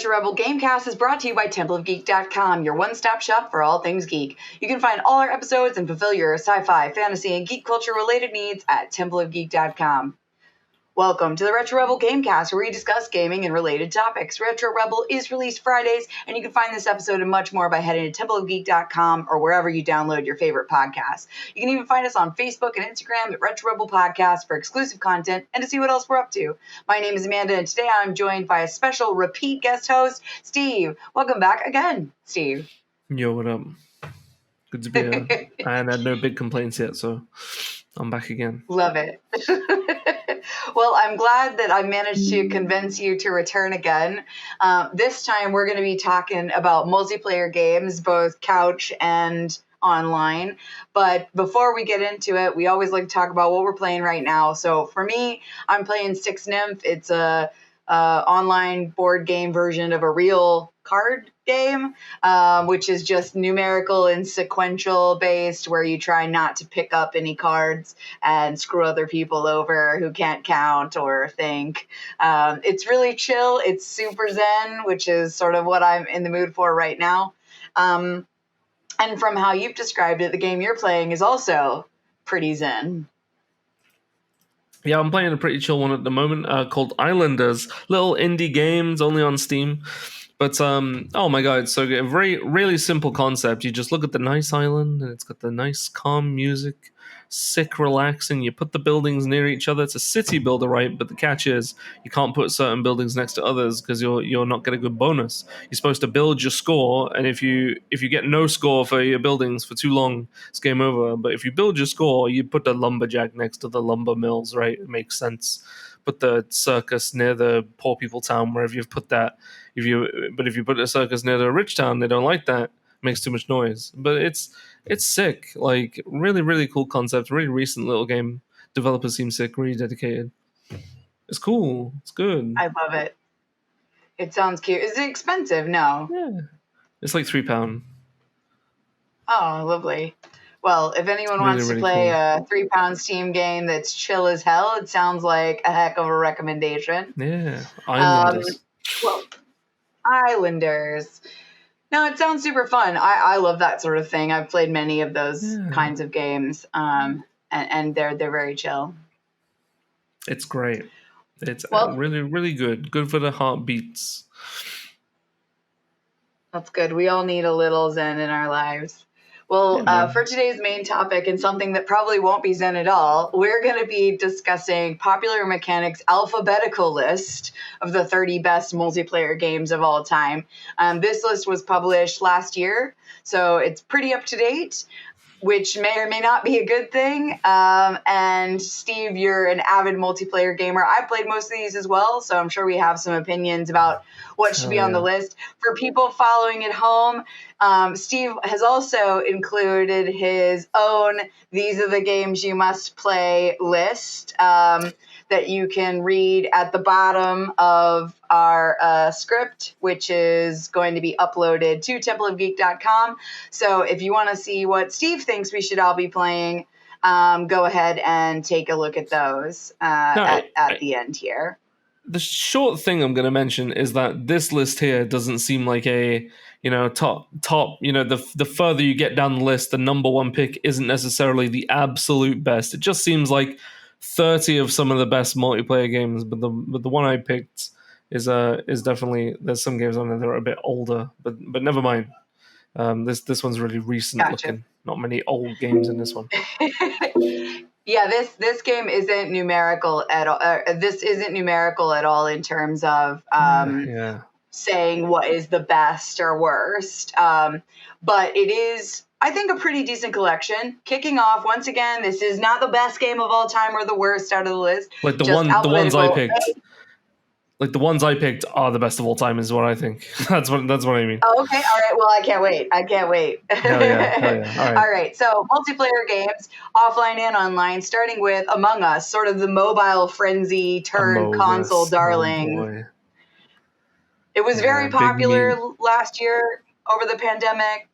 Retro Rebel Gamecast is brought to you by TempleofGeek.com, your one-stop shop for all things geek. You can find all our episodes and fulfill your sci-fi, fantasy, and geek culture-related needs at TempleofGeek.com. Welcome to the Retro Rebel Gamecast, where we discuss gaming and related topics. Retro Rebel is released Fridays, and you can find this episode and much more by heading to TempleofGeek.com or wherever you download your favorite podcasts. You can even find us on Facebook and Instagram at Retro Rebel Podcast for exclusive content and to see what else we're up to. My name is Amanda, and today I'm joined by a special repeat guest host, Steve. Welcome back again, Steve. Yo, what up? Good to be here. I had no big complaints yet, so I'm back again. Love it. Well, I'm glad that I managed to convince you to return again. This time we're going to be talking about multiplayer games, both couch and online. But before we get into it, we always like to talk about what we're playing right now. So for me, I'm playing Six Nymph. It's a online board game version of a real card game, which is just numerical and sequential based, where you try not to pick up any cards and screw other people over who can't count or think. It's really chill. It's super zen, which is sort of what I'm in the mood for right now. And from how you've described it, the game you're playing is also pretty zen. Yeah, I'm playing a pretty chill one at the moment called Islanders. Little indie games, only on Steam. But, oh my god, it's so good. A really simple concept. You just look at the nice island, and it's got the nice, calm music. Sick, relaxing. You put the buildings near each other. It's a city builder, right? But the catch is, you can't put certain buildings next to others because you're not getting a good bonus. You're supposed to build your score, and if you get no score for your buildings for too long, it's game over. But if you build your score, you put the lumberjack next to the lumber mills, right? It makes sense. Put the circus near the poor people town, wherever you've put that. If you put a circus near the rich town, they don't like that. It makes too much noise. But it's sick. Like, really, really cool concept. Really recent little game. Developers seem sick, really dedicated. It's cool. It's good. I love it. It sounds cute. Is it expensive? No. Yeah. It's like £3. Oh, lovely. Well, if anyone wants to play a £3 Steam game that's chill as hell, it sounds like a heck of a recommendation. Yeah. Islanders. Islanders. No, it sounds super fun. I love that sort of thing. I've played many of those kinds of games, and they're very chill. It's great. It's really, really good. Good for the heartbeats. That's good. We all need a little zen in our lives. Well, for today's main topic, and something that probably won't be zen at all, we're going to be discussing Popular Mechanics' alphabetical list of the 30 best multiplayer games of all time. This list was published last year, so it's pretty up to date, which may or may not be a good thing. And Steve, you're an avid multiplayer gamer. I've played most of these as well, so I'm sure we have some opinions about what should be on the list. For people following at home, Steve has also included his own These Are the Games You Must Play list that you can read at the bottom of our script, which is going to be uploaded to TempleofGeek.com. So if you want to see what Steve thinks we should all be playing, go ahead and take a look at those at the end here. The short thing I'm going to mention is that this list here doesn't seem like a, top, the further you get down the list, the number one pick isn't necessarily the absolute best. It just seems like 30 of some of the best multiplayer games, but the one I picked is definitely, there's some games on there that are a bit older, but never mind. This one's really recent looking. Not many old games in this one. Yeah, this game isn't numerical at all. This isn't numerical at all in terms of saying what is the best or worst. But it is, I think, a pretty decent collection. Kicking off, once again, this is not the best game of all time or the worst out of the list. Like the ones I picked. Like the ones I picked are the best of all time, is what I think. That's what I mean. Oh, okay. All right. Well, I can't wait. Hell yeah. All right. So multiplayer games, offline and online, starting with Among Us, sort of the mobile frenzy turned console darling. It was very popular last year over the pandemic.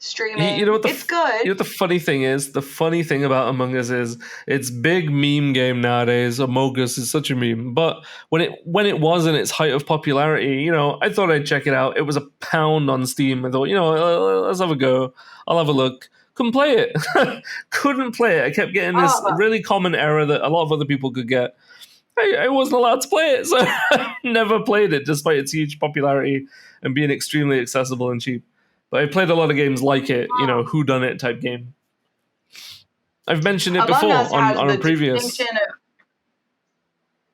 streaming. You know what it's good. You know what the funny thing is? The funny thing about Among Us is it's big meme game nowadays. Among Us is such a meme. But when it was in its height of popularity, you know, I thought I'd check it out. It was £1 on Steam. I thought, you know, let's have a go. I'll have a look. Couldn't play it. Couldn't play it. I kept getting this really common error that a lot of other people could get. I wasn't allowed to play it, so I never played it, despite its huge popularity and being extremely accessible and cheap. But I played a lot of games like it, you know, whodunit type game. I've mentioned it Among before Us on a the previous.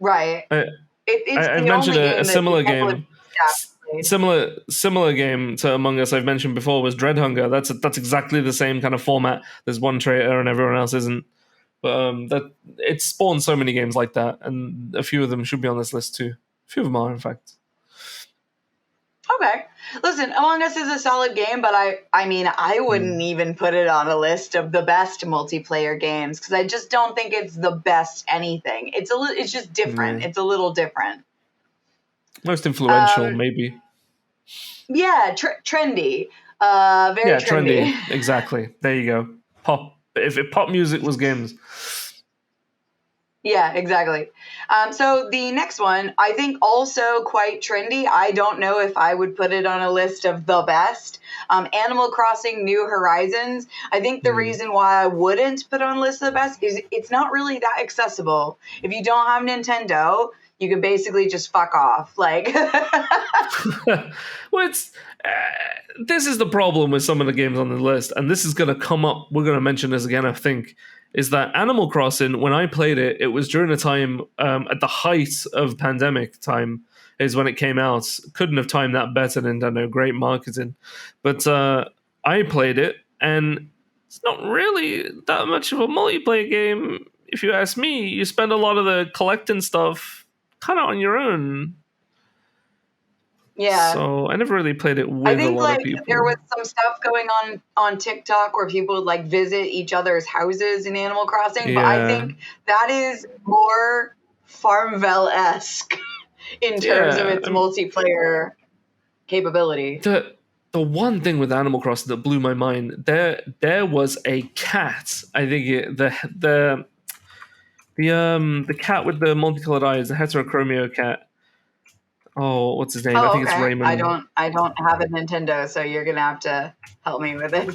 Right. I've mentioned a similar game. Similar game to Among Us I've mentioned before was Dreadhunger. That's exactly the same kind of format. There's one traitor and everyone else isn't. But that it spawned so many games like that, and a few of them should be on this list too. A few of them are, in fact. Okay. Listen, Among Us is a solid game, but I mean, I wouldn't even put it on a list of the best multiplayer games because I just don't think it's the best anything. It's just different. It's a little different. Most influential, maybe. Yeah, trendy. Very trendy. Exactly. There you go. Pop. If pop music was games. Yeah, exactly. So the next one, I think also quite trendy. I don't know if I would put it on a list of the best. Animal Crossing New Horizons. I think the reason why I wouldn't put on a list of the best is it's not really that accessible. If you don't have Nintendo, you can basically just fuck off. Like, well, this is the problem with some of the games on the list, and this is going to come up. We're going to mention this again, I think. Is that Animal Crossing, when I played it, it was during a time at the height of pandemic time is when it came out. Couldn't have timed that better, Nintendo. Great marketing. But I played it, and it's not really that much of a multiplayer game. If you ask me, you spend a lot of the collecting stuff kind of on your own. Yeah. So I never really played it with a lot of people. There was some stuff going on TikTok where people would like visit each other's houses in Animal Crossing, but I think that is more Farmville-esque in terms of its multiplayer capability. The one thing with Animal Crossing that blew my mind, there was a cat. I think the cat with the multicolored eyes, the heterochromia cat. Oh, what's his name? I think it's Raymond. I don't have a Nintendo, so you're gonna have to help me with it.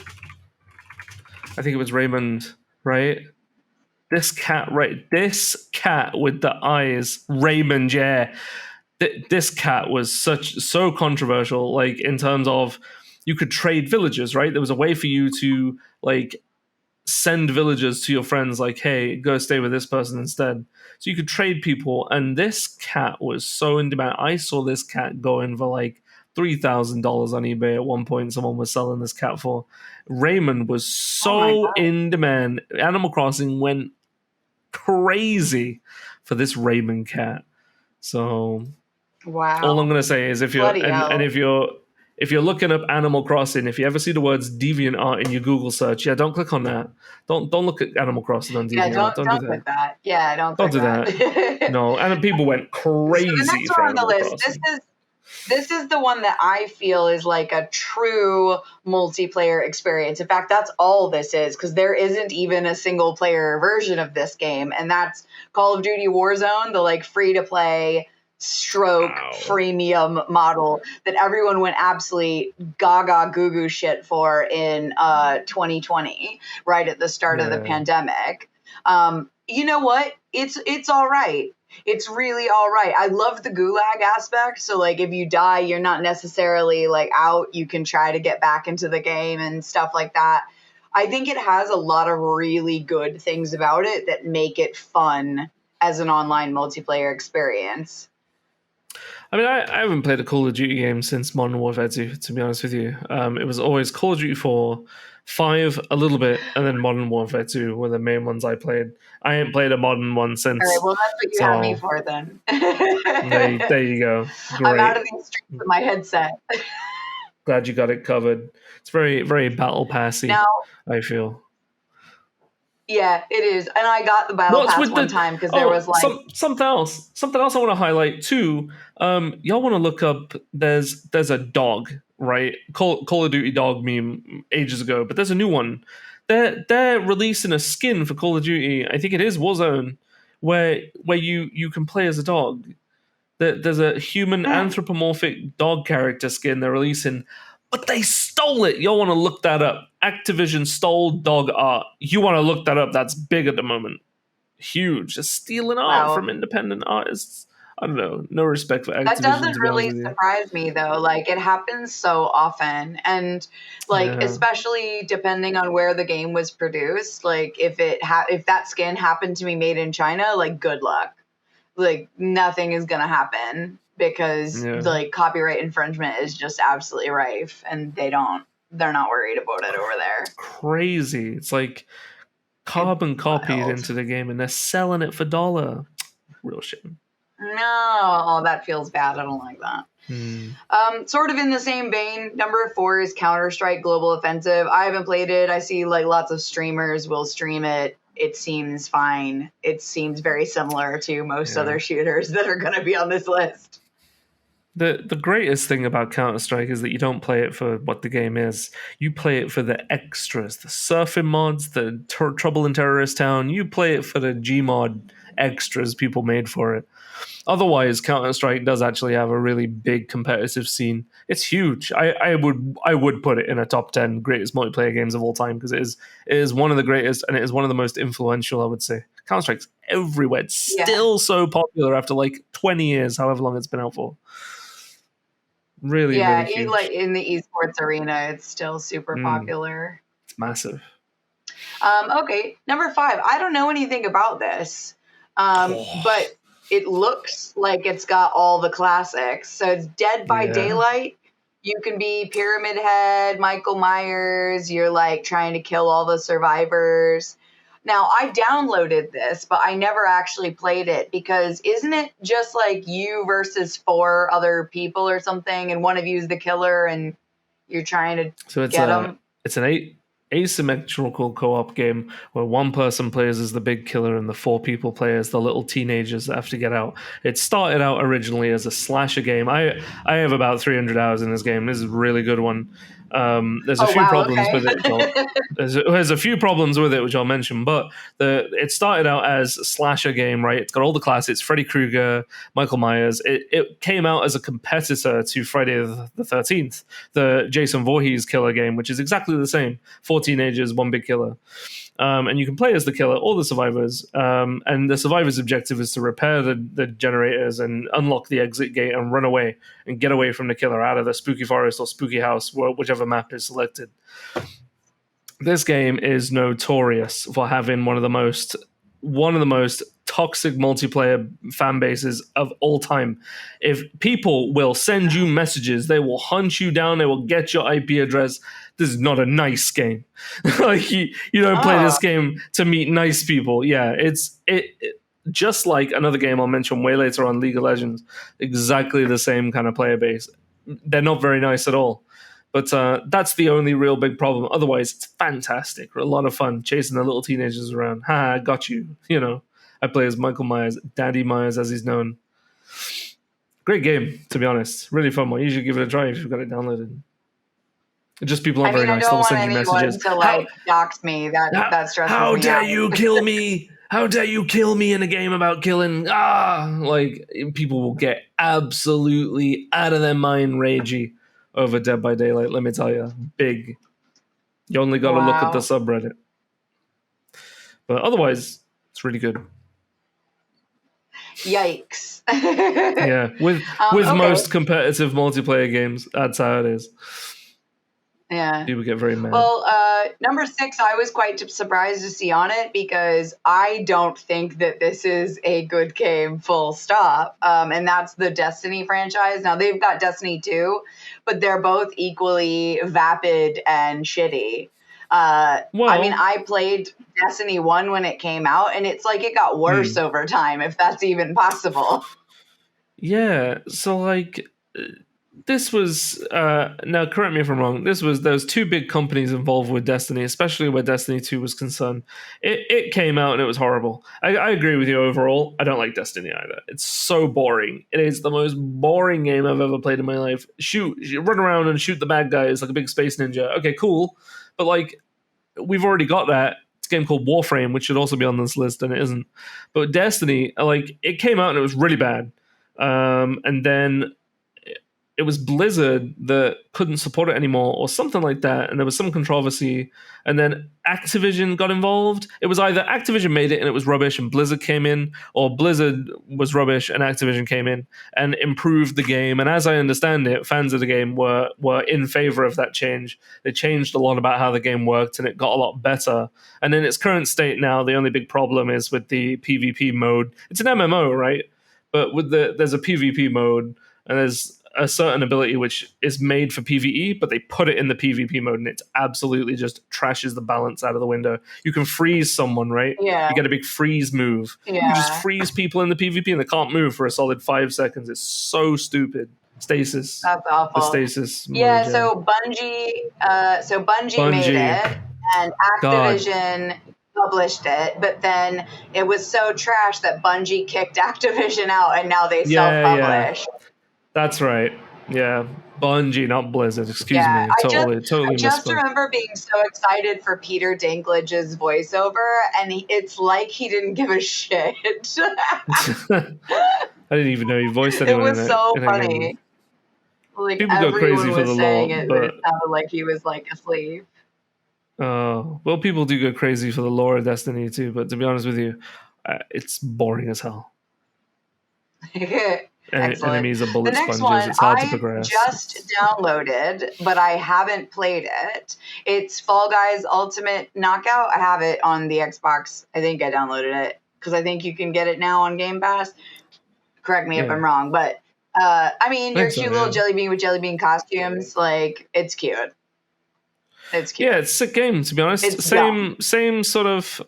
I think it was Raymond, right? This cat with the eyes, Raymond. Yeah, this cat was so controversial. Like in terms of, you could trade villagers, right? There was a way for you to like send villagers to your friends, like, hey, go stay with this person instead. So you could trade people, and this cat was so in demand. I saw this cat going for like $3,000 on eBay at one point. Someone was selling this cat for. Raymond was so in demand. Animal Crossing went crazy for this Raymond cat. So, wow. All I'm gonna say is if you're looking up Animal Crossing, if you ever see the words DeviantArt in your Google search, don't click on that. Don't look at Animal Crossing on DeviantArt. Don't do that. Yeah, don't do that. No, and people went crazy. So the next one on the list. This is the one that I feel is like a true multiplayer experience. In fact, that's all this is, because there isn't even a single player version of this game, and that's Call of Duty Warzone, the like free to play freemium model that everyone went absolutely gaga goo goo shit for in 2020, right at the start of the pandemic. You know what? It's all right. It's really all right. I love the gulag aspect. So like if you die, you're not necessarily like out. You can try to get back into the game and stuff like that. I think it has a lot of really good things about it that make it fun as an online multiplayer experience. I mean, I haven't played a Call of Duty game since Modern Warfare 2, to be honest with you. It was always Call of Duty 4, 5 a little bit, and then Modern Warfare 2 were the main ones I played. I ain't played a modern one since. All right, well, that's what you have me for then. there you go. Great. I'm out of these streets with my headset. Glad you got it covered. It's very, very battle passy, now, I feel. Yeah, it is. And I got the battle pass one time because there was like something else I want to highlight too. Y'all want to look up? There's a dog, right? Call of Duty dog meme ages ago, but there's a new one. They're releasing a skin for Call of Duty. I think it is Warzone, where you can play as a dog. There's a human anthropomorphic dog character skin they're releasing, but they stole it. Y'all want to look that up? Activision stole dog art. You want to look that up? That's big at the moment. Huge. Just stealing art from independent artists. I don't know. No respect for Activision. That doesn't really surprise me, though. Like, it happens so often. And, like, especially depending on where the game was produced, like, if that skin happened to be made in China, like, good luck. Like, nothing is going to happen because, like, copyright infringement is just absolutely rife. And they're not worried about it over there. It's crazy. It's like carbon copied into the game and they're selling it for $1. Real shame. No, that feels bad. I don't like that. Sort of in the same vein, number 4 is Counter-Strike Global Offensive. I haven't played it. I see like lots of streamers will stream it. It seems fine. It seems very similar to most other shooters that are going to be on this list. The greatest thing about Counter-Strike is that you don't play it for what the game is. You play it for the extras, the surfing mods, the Trouble in Terrorist Town. You play it for the Gmod extras people made for it. Otherwise, Counter-Strike does actually have a really big competitive scene. It's huge. I would put it in a top 10 greatest multiplayer games of all time because it is one of the greatest and it is one of the most influential, I would say. Counter-Strike's everywhere. It's still so popular after like 20 years, however long it's been out for. Really, really huge. Like in the esports arena, it's still super popular. It's massive. Okay, number 5. I don't know anything about this, but it looks like it's got all the classics. So it's Dead by Daylight. You can be Pyramid Head, Michael Myers. You're like trying to kill all the survivors. Now, I downloaded this, but I never actually played it because isn't it just like you versus 4 other people or something, and one of you is the killer and you're trying to get them? It's an asymmetrical co-op game where one person plays as the big killer and the 4 people play as the little teenagers that have to get out. It started out originally as a slasher game. I have about 300 hours in this game. This is a really good one. There's a few problems with it. There's a few problems with it, which I'll mention. But it started out as a slasher game, right? It's got all the classics: Freddy Krueger, Michael Myers. It came out as a competitor to Friday the 13th, the Jason Voorhees killer game, which is exactly the same: 4 teenagers, 1 big killer. And you can play as the killer or the survivors. And the survivor's objective is to repair the generators and unlock the exit gate and run away and get away from the killer out of the spooky forest or spooky house, whichever map is selected. This game is notorious for having one of the most toxic multiplayer fan bases of all time. If people will send you messages, they will hunt you down, they will get your IP address. This is not a nice game. Like you don't play this game to meet nice people. Yeah, it's just like another game I'll mention way later on, League of Legends. Exactly the same kind of player base. They're not very nice at all. But that's the only real big problem. Otherwise, it's fantastic. A lot of fun chasing the little teenagers around. Ha, I got you. I play as Michael Myers, Daddy Myers as he's known. Great game, to be honest. Really fun one. You should give it a try if you've got it downloaded. Just people aren't very nice. They'll send you messages. To dox me. That stresses me out. How dare you kill me? How dare you kill me in a game about killing? Like people will get absolutely out of their mind ragey over Dead by Daylight. Let me tell you, big. You only got to look at the subreddit. But otherwise, it's really good. Yikes. Yeah, with most competitive multiplayer games, that's how it is. Yeah. People get very mad. Well, number 6, I was quite surprised to see on it because I don't think that this is a good game, full stop. And that's the Destiny franchise. Now, they've got Destiny 2, but they're both equally vapid and shitty. I mean, I played Destiny 1 when it came out, and it's like it got worse over time, if that's even possible. Yeah, so like this was now correct me if I'm wrong. There was two big companies involved with Destiny, especially where Destiny 2 was concerned. It came out and it was horrible. I agree with you overall. I don't like Destiny either. It's so boring. It is the most boring game I've ever played in my life. Run around and shoot the bad guys like a big space ninja. Okay, cool, but like we've already got that. It's a game called Warframe, which should also be on this list, and it isn't. But Destiny, like it came out and it was really bad, and then it was Blizzard that couldn't support it anymore or something like that, and there was some controversy, and then Activision got involved. It was either Activision made it and it was rubbish and Blizzard came in, or Blizzard was rubbish and Activision came in and improved the game. And as I understand it, fans of the game were in favor of that change. They changed a lot about how the game worked and it got a lot better. And in its current state now, the only big problem is with the PvP mode. It's an MMO, right? But there's a PvP mode and there's a certain ability which is made for PvE, but they put it in the PvP mode and it absolutely just trashes the balance out of the window. You can freeze someone, right? Yeah. You get a big freeze move. Yeah. You just freeze people in the PvP and they can't move for a solid 5 seconds. It's so stupid. Stasis. That's awful. The stasis mode, yeah, so Bungie made it and Activision published it, but then it was so trash that Bungie kicked Activision out and now they self-publish. Yeah. That's right. Yeah. Bungie, not Blizzard. Excuse me. I just remember being so excited for Peter Dinklage's voiceover, and it's like he didn't give a shit. I didn't even know he voiced anyone. It was so funny. Like people go crazy for the lore, but it sounded like he was like asleep. Oh, well, people do go crazy for the lore of Destiny too, but to be honest with you, it's boring as hell. Enemies are bullet sponges. One, it's hard to progress. I just downloaded, but I haven't played it. It's Fall Guys Ultimate Knockout. I have it on the Xbox. I think I downloaded it because I think you can get it now on Game Pass. Correct me if I'm wrong, but I mean, you're a cute little jelly bean with jelly bean costumes. Like, it's cute. It's cute. Yeah, it's a sick game, to be honest. It's same sort of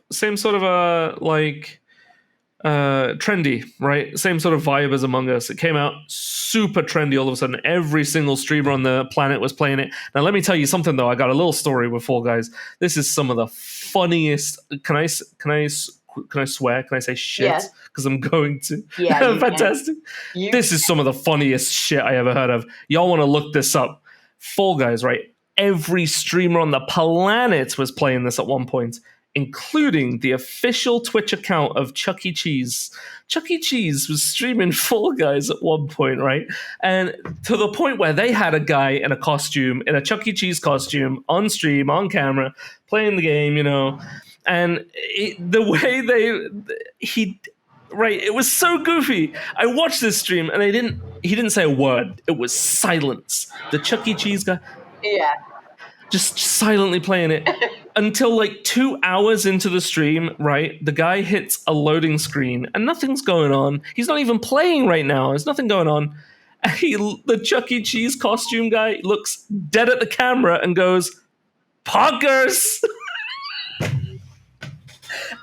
trendy, right? Same sort of vibe as Among Us. It came out super trendy all of a sudden. Every single streamer on the planet was playing it. Now, let me tell you something, though. I got a little story with Fall Guys. This is some of the funniest. Can I swear? Can I say shit? Because I'm going to. Yeah, fantastic. This is some of the funniest shit I ever heard of. Y'all want to look this up? Fall Guys, right? Every streamer on the planet was playing this at one point, including the official Twitch account of Chuck E. Cheese. Chuck E. Cheese was streaming Fall Guys at one point, right? And to the point where they had a guy in a costume, in a Chuck E. Cheese costume, on stream, on camera, playing the game, you know. And the way it was so goofy. I watched this stream and he didn't say a word. It was silence. The Chuck E. Cheese guy. Yeah. Just silently playing it until like 2 hours into the stream, right? The guy hits a loading screen and nothing's going on. He's not even playing right now. There's nothing going on. The Chuck E. Cheese costume guy looks dead at the camera and goes, "Poggers!"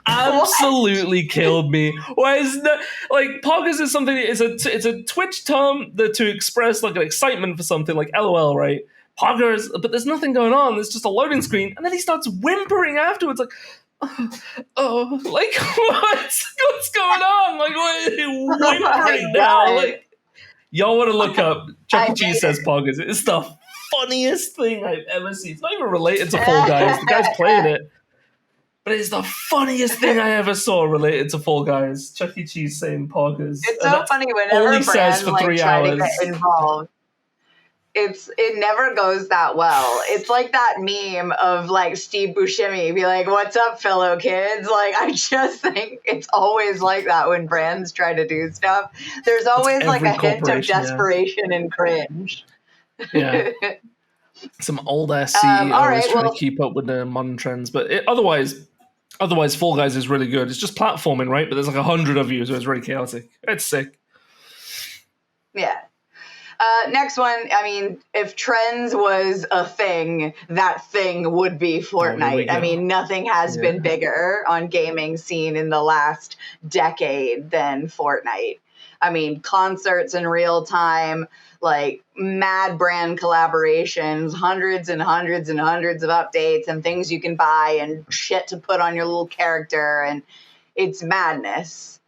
Absolutely killed me. Why is that? Like, poggers is something. It's a Twitch term to express like an excitement for something, like LOL, right? Poggers, but there's nothing going on. There's just a loading screen, and then he starts whimpering afterwards, like, "Oh, like what's going on? Like, what are you whimpering now?" Like, y'all want to look up Chuck E. Cheese says poggers. It's the funniest thing I've ever seen. It's not even related to Fall Guys. The guy's playing it. But it's the funniest thing I ever saw related to Fall Guys. Chuck E. Cheese saying poggers. It's so funny whenever brands try to get involved. It never goes that well. It's like that meme of like Steve Buscemi be like, "What's up, fellow kids?" Like, I just think it's always like that when brands try to do stuff. There's always like a hint of desperation and cringe. Yeah. Some old ass CEOs trying to keep up with the modern trends, but otherwise, Fall Guys is really good. It's just platforming, right? But there's like 100 of you, so it's really chaotic. It's sick. Yeah. Next one. I mean, if trends was a thing, that thing would be Fortnite. I mean, nothing has been bigger on gaming scene in the last decade than Fortnite. I mean, concerts in real time, like mad brand collaborations, hundreds and hundreds and hundreds of updates and things you can buy and shit to put on your little character. And it's madness.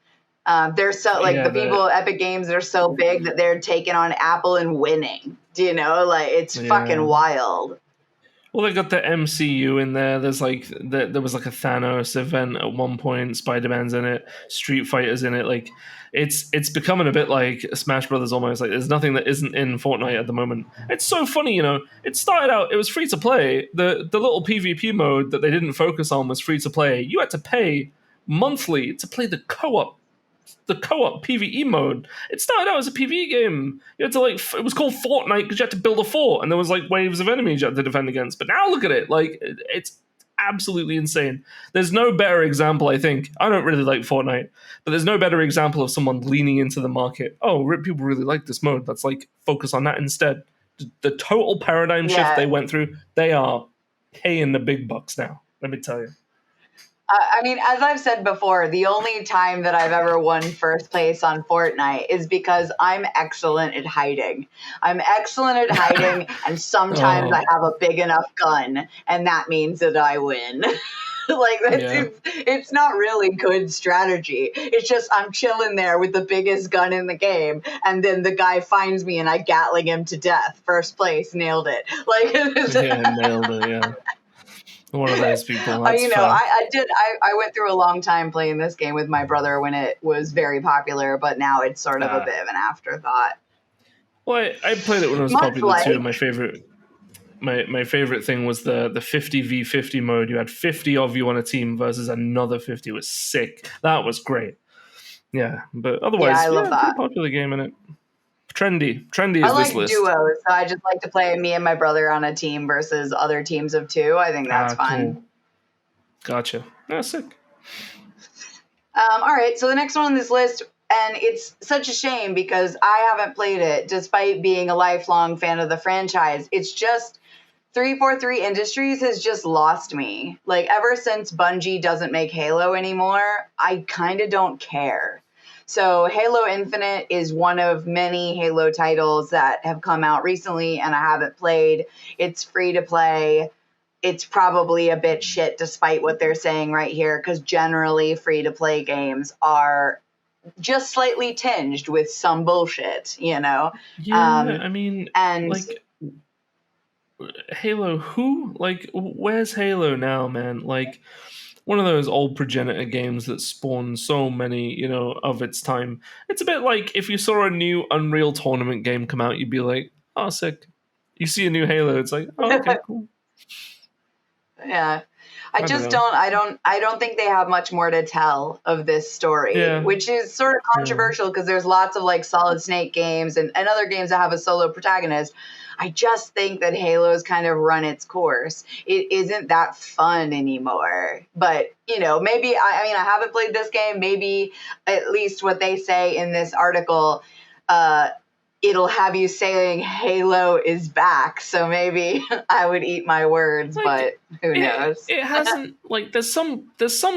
They're so like the people at Epic Games are so big that they're taking on Apple and winning. Do you know? Like it's fucking wild. Well, they got the MCU in there. There's like there was like a Thanos event at one point. Spider-Man's in it. Street Fighter's in it. Like it's becoming a bit like Smash Brothers almost. Like there's nothing that isn't in Fortnite at the moment. It's so funny, you know. It started out, it was free to play. The little PvP mode that they didn't focus on was free to play. You had to pay monthly to play the co-op PvE mode. It started out as a PvE game. You had to it was called Fortnite because you had to build a fort and there was like waves of enemies you had to defend against. But now look at it. Like it's absolutely insane. There's no better example, I think. I don't really like Fortnite, but there's no better example of someone leaning into the market. Oh, people really like this mode. Let's like focus on that instead. The total paradigm shift they went through, they are paying the big bucks now. Let me tell you. I mean, as I've said before, the only time that I've ever won first place on Fortnite is because I'm excellent at hiding. I'm excellent at hiding, and sometimes I have a big enough gun, and that means that I win. It's not really good strategy. It's just I'm chilling there with the biggest gun in the game, and then the guy finds me, and I Gatling him to death. First place, nailed it. Nailed it, yeah. One of those people. I went through a long time playing this game with my brother when it was very popular, but now it's sort of a bit of an afterthought. Well, I played it when it was popular too. My favorite thing was the 50v50 mode. You had 50 of you on a team versus another 50. It was sick. That was great. Yeah, but otherwise, I love that. Pretty popular game in it. Trendy is I like this list. duos, so I just like to play me and my brother on a team versus other teams of two. I think that's fun. Cool. Gotcha. That's sick. All right, so the next one on this list, and it's such a shame because I haven't played it despite being a lifelong fan of the franchise. It's just 343 Industries has just lost me. Like ever since Bungie doesn't make Halo anymore, I kind of don't care. So Halo Infinite is one of many Halo titles that have come out recently and I haven't played. It's free to play. It's probably a bit shit despite what they're saying right here, because generally free to play games are just slightly tinged with some bullshit, you know? Yeah, like Halo, who? Like, where's Halo now, man? Like, one of those old progenitor games that spawned so many, you know, of its time. It's a bit like if you saw a new Unreal Tournament game come out, you'd be like, oh, sick. You see a new Halo, it's like, oh, okay, cool. Yeah. I don't think they have much more to tell of this story, which is sort of controversial because there's lots of like Solid Snake games and other games that have a solo protagonist. I just think that Halo's kind of run its course. It isn't that fun anymore. But, you know, maybe, I haven't played this game. Maybe at least what they say in this article, it'll have you saying Halo is back. So maybe I would eat my words, but who knows? It hasn't, like, there's some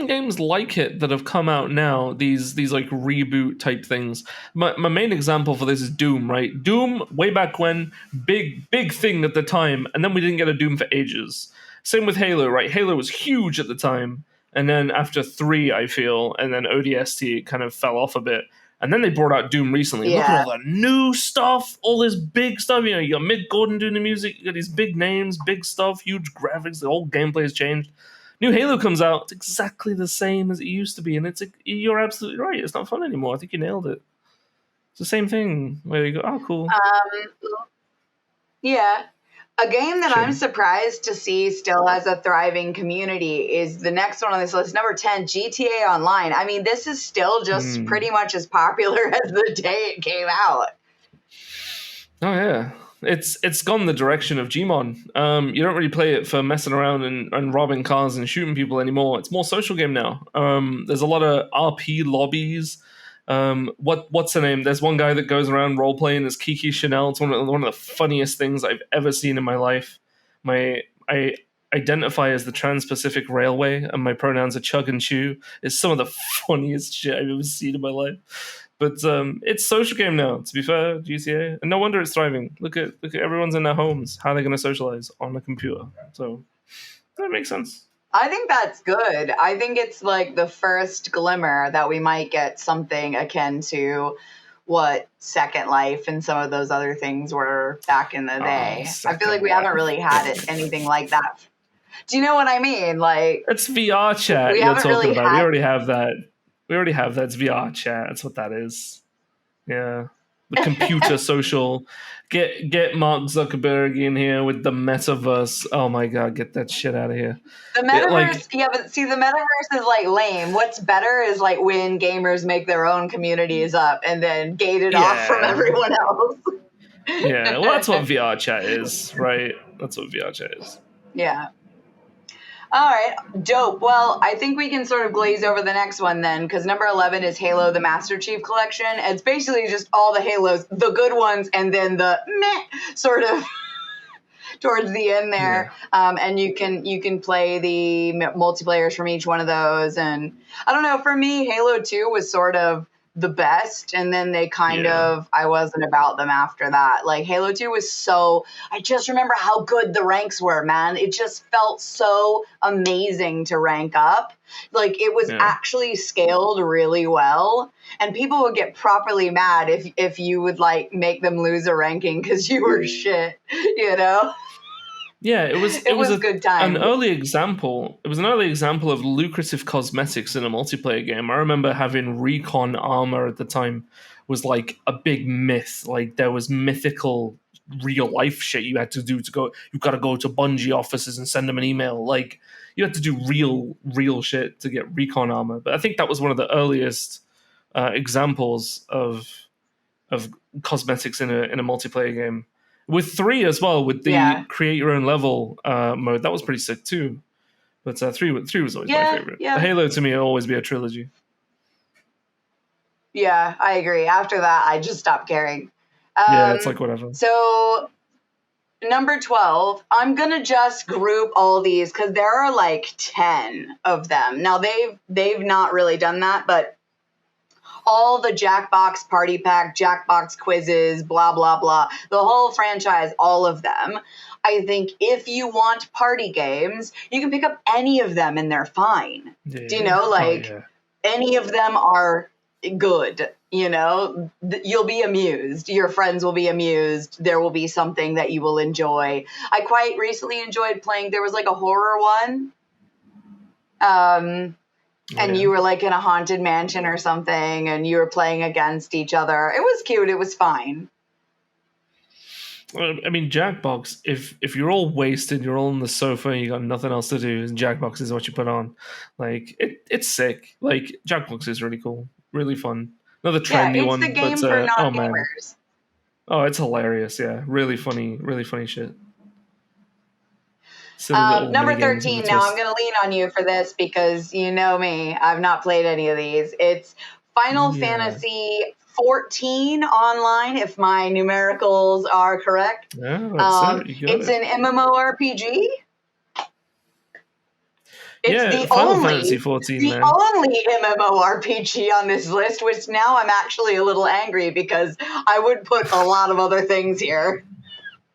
games like it that have come out now, these like reboot type things. My main example for this is Doom, right? Doom, way back when, big thing at the time, and then we didn't get a Doom for ages. Same with Halo, right? Halo was huge at the time, and then after 3, I feel, and then ODST kind of fell off a bit. And then they brought out Doom recently. Yeah. Look at all the new stuff, all this big stuff. You know, you got Mick Gordon doing the music. You got these big names, big stuff, huge graphics. The whole gameplay has changed. New Halo comes out. It's exactly the same as it used to be. And you're absolutely right. It's not fun anymore. I think you nailed it. It's the same thing where you go, oh, cool. Yeah. A game that I'm surprised to see still has a thriving community is the next one on this list, number 10, GTA Online. I mean, this is still just pretty much as popular as the day it came out. Oh, yeah. It's gone the direction of Gmod. You don't really play it for messing around and robbing cars and shooting people anymore. It's more social game now. There's a lot of RP lobbies. What's her name? There's one guy that goes around role playing as Kiki Chanel. It's one of the funniest things I've ever seen in my life. I identify as the Trans-Pacific Railway, and my pronouns are Chug and Chew. It's some of the funniest shit I've ever seen in my life. But it's social game now, to be fair, GTA. And no wonder it's thriving. Look at everyone's in their homes. How are they going to socialize? On a computer. So that makes sense. I think that's good. I think it's like the first glimmer that we might get something akin to what Second Life and some of those other things were back in the day. I feel like we haven't really had anything like that. Do you know what I mean? Like, it's VR chat you're talking about. We already have that. It's VR chat. That's what that is. Yeah. The computer social. Get Mark Zuckerberg in here with the metaverse. Oh my God, get that shit out of here. The metaverse, but see, the metaverse is like lame. What's better is like when gamers make their own communities up and then gate it off from everyone else. Yeah, well, that's what VR chat is, right? That's what VR chat is. Yeah. All right, dope. Well, I think we can sort of glaze over the next one then, because number 11 is Halo, the Master Chief Collection. It's basically just all the Halos, the good ones, and then the meh sort of towards the end there. Yeah. And you can play the multiplayers from each one of those. And I don't know, for me, Halo 2 was sort of the best, and then they kind of, I wasn't about them after that. Like, Halo 2 was I just remember how good the ranks were, man. It just felt so amazing to rank up. Like, it was actually scaled really well, and people would get properly mad if you would, like, make them lose a ranking because you were shit, you know? Yeah, it was a good time. An early example. It was an early example of lucrative cosmetics in a multiplayer game. I remember having recon armor at the time was like a big myth. Like, there was mythical real life shit you had to do you got to go to Bungie offices and send them an email. Like, you had to do real shit to get recon armor. But I think that was one of the earliest examples of cosmetics in a multiplayer game. With 3 as well, with the create your own level mode, that was pretty sick too. But 3 was always my favorite. Yeah. Halo to me will always be a trilogy. Yeah, I agree. After that, I just stopped caring. It's like whatever. So number 12, I'm gonna just group all these because there are like 10 of them. Now they've not really done that, but all the Jackbox Party Pack, Jackbox quizzes, blah, blah, blah, the whole franchise, all of them. I think if you want party games, you can pick up any of them and they're fine. Yeah. Do you know, like, any of them are good, you know? You'll be amused. Your friends will be amused. There will be something that you will enjoy. I quite recently enjoyed playing, there was like a horror one. And you were like in a haunted mansion or something, and you were playing against each other. It was cute. It was fine. I mean, Jackbox, if you're all wasted, you're all on the sofa, and you got nothing else to do, and Jackbox is what you put on. Like, it's sick. Like, Jackbox is really cool. Really fun. Another trendy one. It's the game for non-gamers. Oh, it's hilarious. Yeah. Really funny shit. Number 13, now I'm going to lean on you for this because you know me. I've not played any of these. It's Final Fantasy 14 online, if my numericals are correct. Yeah, it's an MMORPG. It's Final Fantasy 14, the only MMORPG on this list, which now I'm actually a little angry because I would put a lot of other things here.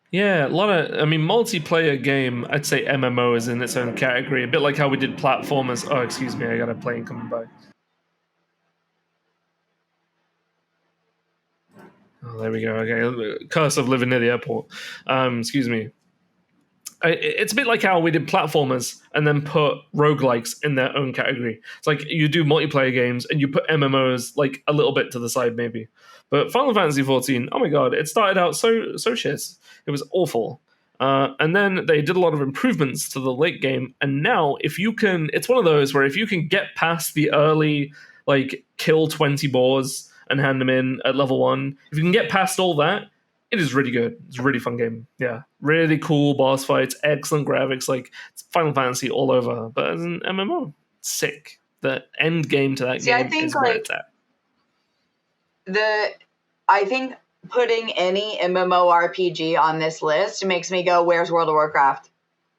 Yeah, multiplayer game, I'd say MMO is in its own category. A bit like how we did platformers. Oh, excuse me, I got a plane coming by. Oh, there we go. Okay, curse of living near the airport. Excuse me. It's a bit like how we did platformers and then put roguelikes in their own category. It's like you do multiplayer games and you put MMOs like a little bit to the side maybe. But Final Fantasy 14, oh my god, it started out so shit. It was awful. And then they did a lot of improvements to the late game. And now it's one of those where if you can get past the early, like, kill 20 boars and hand them in at level 1, if you can get past all that, it is really good. It's a really fun game. Yeah. Really cool boss fights, excellent graphics, like it's Final Fantasy all over. But as an MMO, sick. The end game to that game is where it's at. I think putting any MMORPG on this list makes me go, where's World of Warcraft?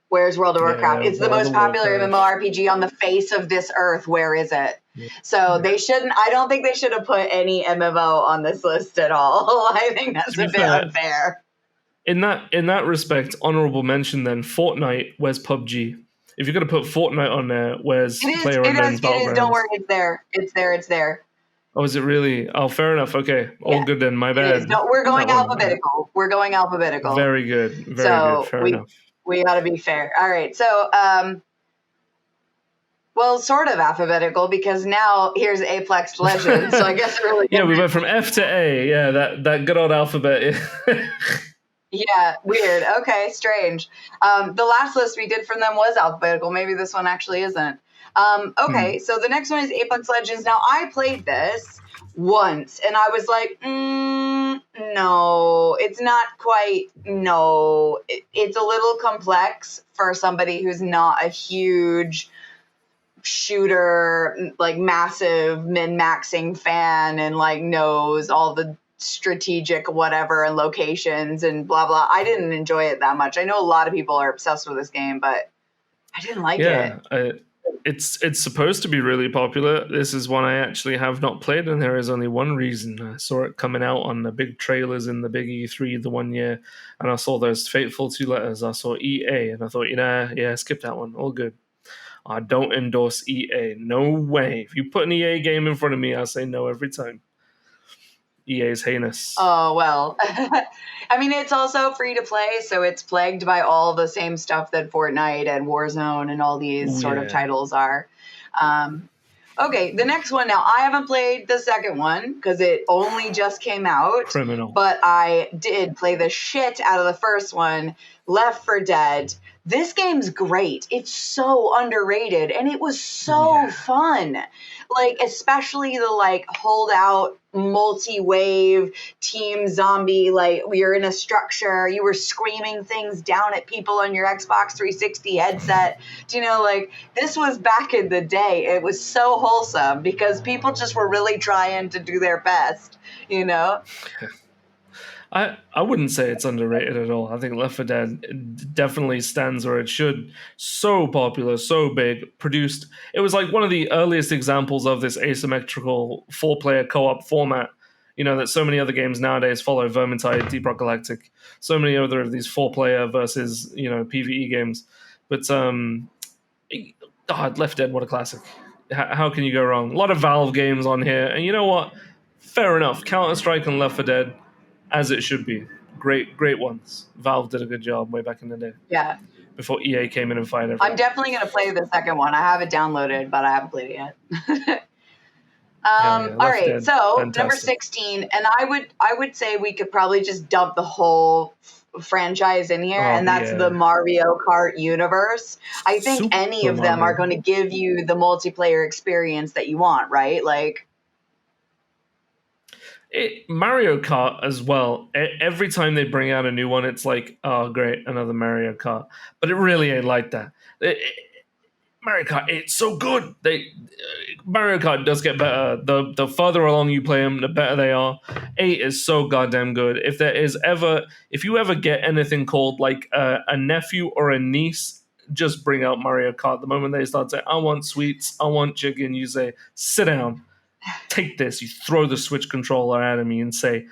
Where's World of Warcraft? It's the most popular MMORPG on the face of this earth. Where is it? So they shouldn't. I don't think they should have put any MMO on this list at all. I think that's a bit unfair. In that respect, honorable mention then, Fortnite, where's PUBG? If you're going to put Fortnite on there, where's PlayerUnknown's Battlegrounds? It is, don't worry, it's there. Oh, is it really? Oh, fair enough. Okay, all good then, my bad. No, we're going alphabetical. We're going alphabetical. Very good, very good, fair enough. We got to be fair. All right, so, well, sort of alphabetical, because now here's Aplex Legends, so I guess we're really... Yeah, we went from F to A, yeah, that good old alphabet. Yeah, weird. Okay, strange. The last list we did from them was alphabetical. Maybe this one actually isn't. Okay, so the next one is Apex Legends. Now, I played this once, and I was like, no, it's not quite, no. It's a little complex for somebody who's not a huge shooter, like massive min-maxing fan and like knows all the strategic whatever and locations and blah blah. I didn't enjoy it that much. I know a lot of people are obsessed with this game, but I didn't like it. It's supposed to be really popular. This is one I actually have not played, and there is only one reason. I saw it coming out on the big trailers in the big E3 the one year, and I saw those fateful 2 letters. I saw EA, and I thought, skip that one. All good. I don't endorse EA. No way. If you put an EA game in front of me, I'll say no every time. EA is heinous. Oh, well. I mean, it's also free to play, so it's plagued by all the same stuff that Fortnite and Warzone and all these sort of titles are. Okay, the next one. Now, I haven't played the second one because it only just came out. Criminal. But I did play the shit out of the first one, Left 4 Dead. This game's great. It's so underrated, and it was so fun. Like, especially the, like, hold-out, multi-wave, team zombie, like, you're in a structure, you were screaming things down at people on your Xbox 360 headset. Do you know, like, this was back in the day. It was so wholesome because people just were really trying to do their best, you know? I wouldn't say it's underrated at all. I think Left 4 Dead definitely stands where it should. So popular, so big, produced. It was like one of the earliest examples of this asymmetrical 4-player co-op format, you know, that so many other games nowadays follow. Vermintide, Deep Rock Galactic, so many other of these 4-player versus, you know, PvE games. But God, Left 4 Dead, what a classic. How can you go wrong? A lot of Valve games on here, and you know what? Fair enough. Counter-Strike and Left 4 Dead, as it should be. Great ones. Valve did a good job way back in the day. Yeah. Before EA came in and fired everyone. I'm definitely going to play the second one. I have it downloaded, but I haven't played it yet. All right, so fantastic. Number 16, and I would say we could probably just dump the whole franchise in here, and that's the Mario Kart universe. I think any of them are going to give you the multiplayer experience that you want, right? Like, Mario Kart as well. Every time they bring out a new one, it's like, oh, great, another Mario Kart. But it really ain't like that. Mario Kart, it's so good. Mario Kart does get better. The further along you play them, the better they are. 8 is so goddamn good. If you ever get anything called like a nephew or a niece, just bring out Mario Kart. The moment they start saying, I want sweets, I want chicken, you say, sit down. Take this. You throw the Switch controller at me and say,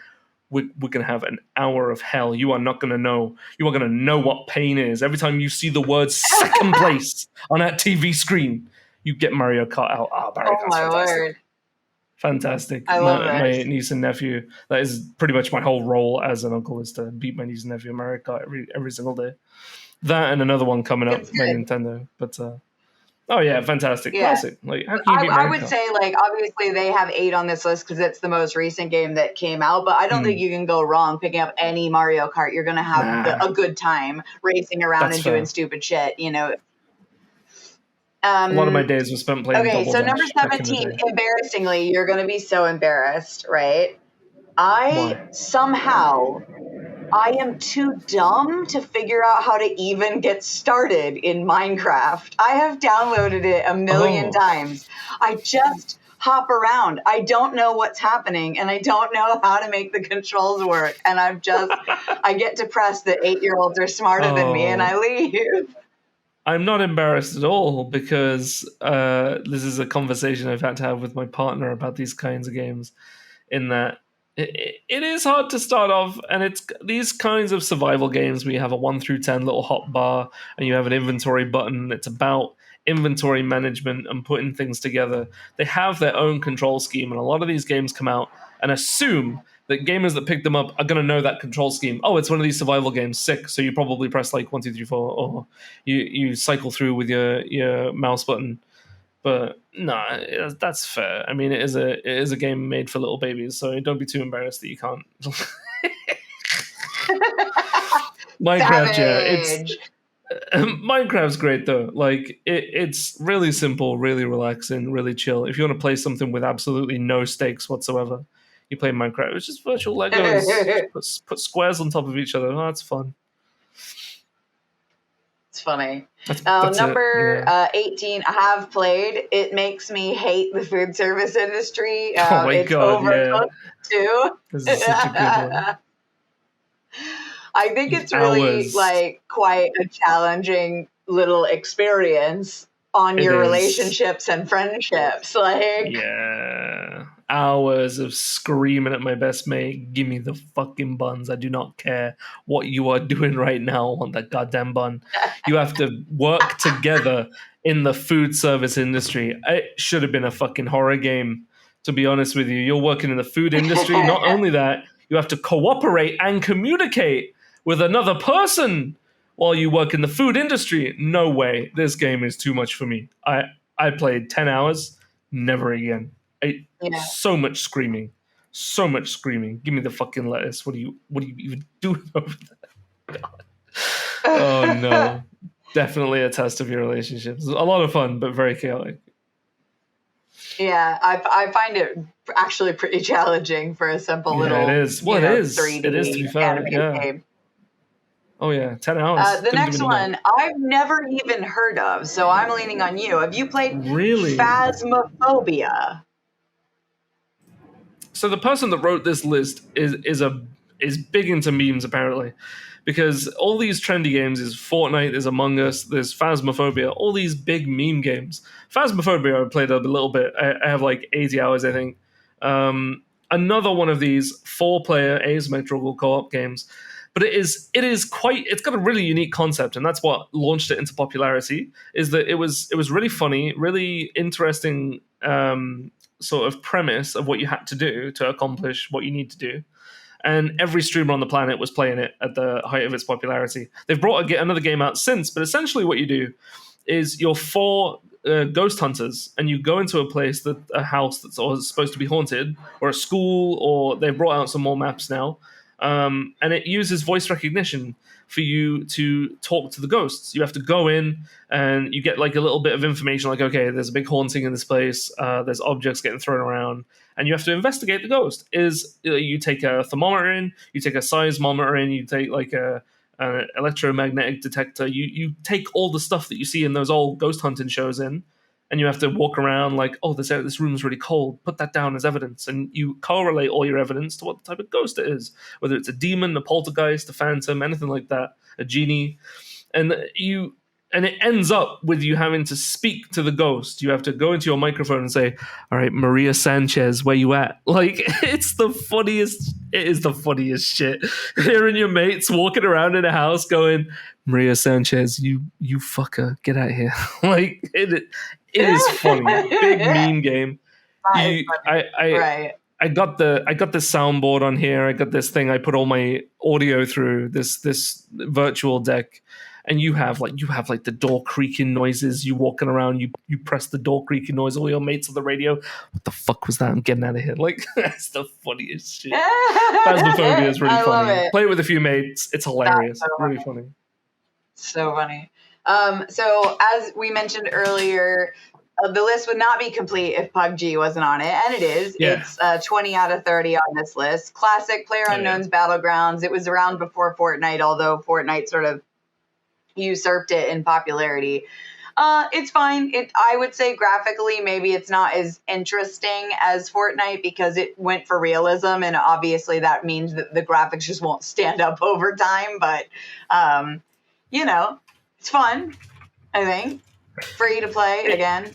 we're going to have an hour of hell. You are not going to know. You are going to know what pain is. Every time you see the word second place on that TV screen, you get Mario Kart out. Mario Kart's my fantastic. Word. Fantastic. I love my niece and nephew. That is pretty much my whole role as an uncle, is to beat my niece and nephew in Mario Kart every single day. That and another one coming up by Nintendo. But fantastic. Classic. Like, how can you beat Mario I would Kart? say, like, obviously they have 8 on this list because it's the most recent game that came out, but I don't think you can go wrong picking up any Mario Kart. You're going to have a good time racing around and doing stupid shit, you know. A lot of my days were spent playing Double so Dash number 17, embarrassingly, you're going to be so embarrassed, right? I am too dumb to figure out how to even get started in Minecraft. I have downloaded it a million times. I just hop around. I don't know what's happening, and I don't know how to make the controls work. And I get depressed that 8-year-olds are smarter than me, and I leave. I'm not embarrassed at all because this is a conversation I've had to have with my partner about these kinds of games. In that it is hard to start off, and it's these kinds of survival games where you have a 1 through 10 little hot bar and you have an inventory button. It's about inventory management and putting things together. They have their own control scheme, and a lot of these games come out and assume that gamers that pick them up are going to know that control scheme. Oh, it's one of these survival games, sick. So you probably press like 1, 2, 3, 4, or you cycle through with your mouse button. But no, that's fair. I mean, it is a game made for little babies, so don't be too embarrassed that you can't. Minecraft, Savage. Minecraft's great though. Like it's really simple, really relaxing, really chill. If you want to play something with absolutely no stakes whatsoever, you play Minecraft. It's just virtual Legos. put squares on top of each other. Oh, that's fun. It's funny. That's number 18, I have played. It makes me hate the food service industry. Oh my it's God, overcooked too. This is such a good one. I think it's really like quite a challenging little experience on your relationships and friendships. Like, yeah, hours of screaming at my best mate, give me the fucking buns. I do not care what you are doing right now. I want that goddamn bun. You have to work together in the food service industry. It should have been a fucking horror game, to be honest with you. You're working in the food industry. Not only that, you have to cooperate and communicate with another person while you work in the food industry. No way. This game is too much for me. I played 10 hours, never again. So much screaming. So much screaming. Give me the fucking lettuce. What are you even doing over there? God. Oh no. Definitely a test of your relationships. A lot of fun, but very chaotic. Yeah, I find it actually pretty challenging for a simple little. It is. Well, it is. 3D it is, to be fair. Yeah. game. Oh yeah, 10 hours. The next one I've never even heard of, so I'm leaning on you. Have you played Phasmophobia? So the person that wrote this list is big into memes apparently, because all these trendy games is Fortnite, there's Among Us, there's Phasmophobia, all these big meme games. Phasmophobia I played a little bit. I have like 80 hours, I think. Another one of these 4-player asymmetrical co-op games. But it's got a really unique concept, and that's what launched it into popularity, is that it was really funny, really interesting sort of premise of what you had to do to accomplish what you need to do. And every streamer on the planet was playing it at the height of its popularity. They've brought another game out since, but essentially what you do is you're 4 ghost hunters, and you go into a house that's supposed to be haunted, or a school, or they've brought out some more maps now. And it uses voice recognition for you to talk to the ghosts. You have to go in and you get like a little bit of information, like, okay, there's a big haunting in this place, there's objects getting thrown around, and you have to investigate the ghost. You take a thermometer in, you take a seismometer in, you take like an electromagnetic detector, you take all the stuff that you see in those old ghost hunting shows in, and you have to walk around like, oh, this room's really cold. Put that down as evidence. And you correlate all your evidence to what type of ghost it is, whether it's a demon, a poltergeist, a phantom, anything like that, a genie. And it ends up with you having to speak to the ghost. You have to go into your microphone and say, all right, Maria Sanchez, where you at? Like, it is the funniest shit. Hearing your mates walking around in a house going, Maria Sanchez, you fucker, get out of here. Like, it is funny. Big meme game. I got the soundboard on here. I got this thing. I put all my audio through this virtual deck, and you have like the door creaking noises. You walking around, you press the door creaking noise. All your mates on the radio. What the fuck was that? I'm getting out of here. Like, that's the funniest shit. Phasmophobia is really funny. Play it with a few mates. It's hilarious. So really funny. So funny. So as we mentioned earlier, the list would not be complete if PUBG wasn't on it, and it is. Yeah. It's 20 out of 30 on this list. Classic PlayerUnknown's Battlegrounds. It was around before Fortnite, although Fortnite sort of usurped it in popularity. It's fine. I would say graphically, maybe it's not as interesting as Fortnite because it went for realism, and obviously that means that the graphics just won't stand up over time. But it's fun. I think. Free to play again,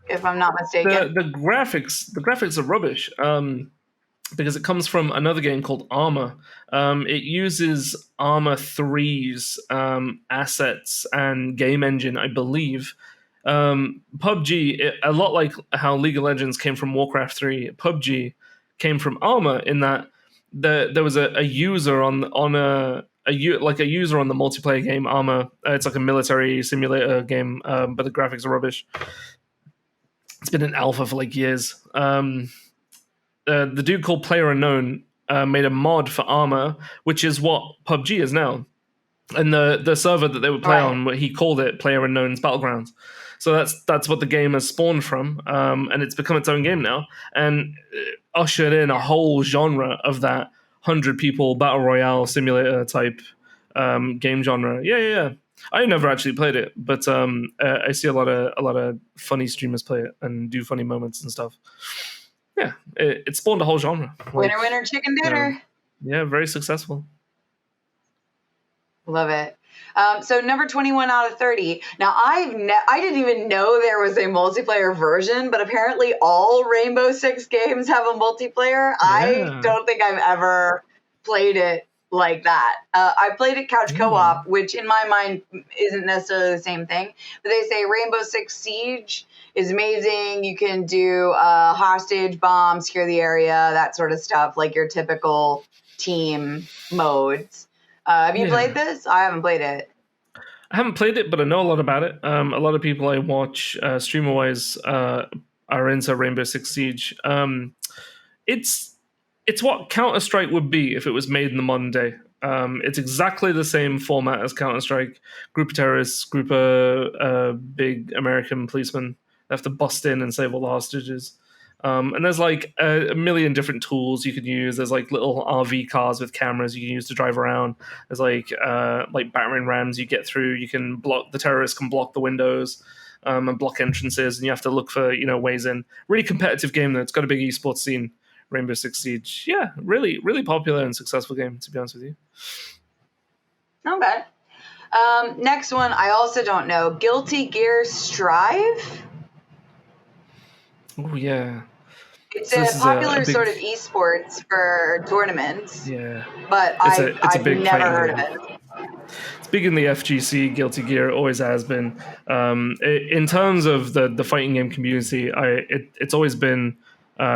if I'm not mistaken. The graphics are rubbish. Because it comes from another game called Arma. It uses Arma 3's assets and game engine, I believe. PUBG, a lot like how League of Legends came from Warcraft 3, PUBG came from Arma in that there was a user on a user on the multiplayer game Arma. It's like a military simulator game, but the graphics are rubbish. It's been in alpha for like years. The dude called Player Unknown made a mod for Arma, which is what PUBG is now. And the server that they would play on, he called it Player Unknown's Battlegrounds. So that's what the game has spawned from, and it's become its own game now, and ushered in a whole genre of that 100 people battle royale simulator type game genre. Yeah. I never actually played it, but I see a lot of funny streamers play it and do funny moments and stuff. Yeah, it spawned a whole genre. Winner, winner, chicken dinner. Yeah, very successful. Love it. So number 21 out of 30. Now, I didn't even know there was a multiplayer version, but apparently all Rainbow Six games have a multiplayer. Yeah. I don't think I've ever played it like that. I played it couch co-op, which in my mind isn't necessarily the same thing. But they say Rainbow Six Siege is amazing. You can do hostage, bomb, secure the area, that sort of stuff, like your typical team modes. Have you played this? I haven't played it. I haven't played it, but I know a lot about it. A lot of people I watch streamer-wise are into Rainbow Six Siege. It's what Counter-Strike would be if it was made in the modern day. It's exactly the same format as Counter-Strike. Group of terrorists, group of big American policemen. They have to bust in and save all the hostages. And there's like a million different tools you can use. There's like little RV cars with cameras you can use to drive around. There's like battering rams you get through. You can block, the terrorists can block the windows and block entrances, and you have to look for ways in. Really competitive game though. It's got a big esports scene. Rainbow Six Siege, yeah, really, really popular and successful game, to be honest with you. Okay. Next one, I also don't know. Guilty Gear Strive? Oh, yeah. It's a popular sort of esports for tournaments. Yeah. But I've never heard of it. It's big in the FGC. Guilty Gear always has been. In terms of the fighting game community, it's always been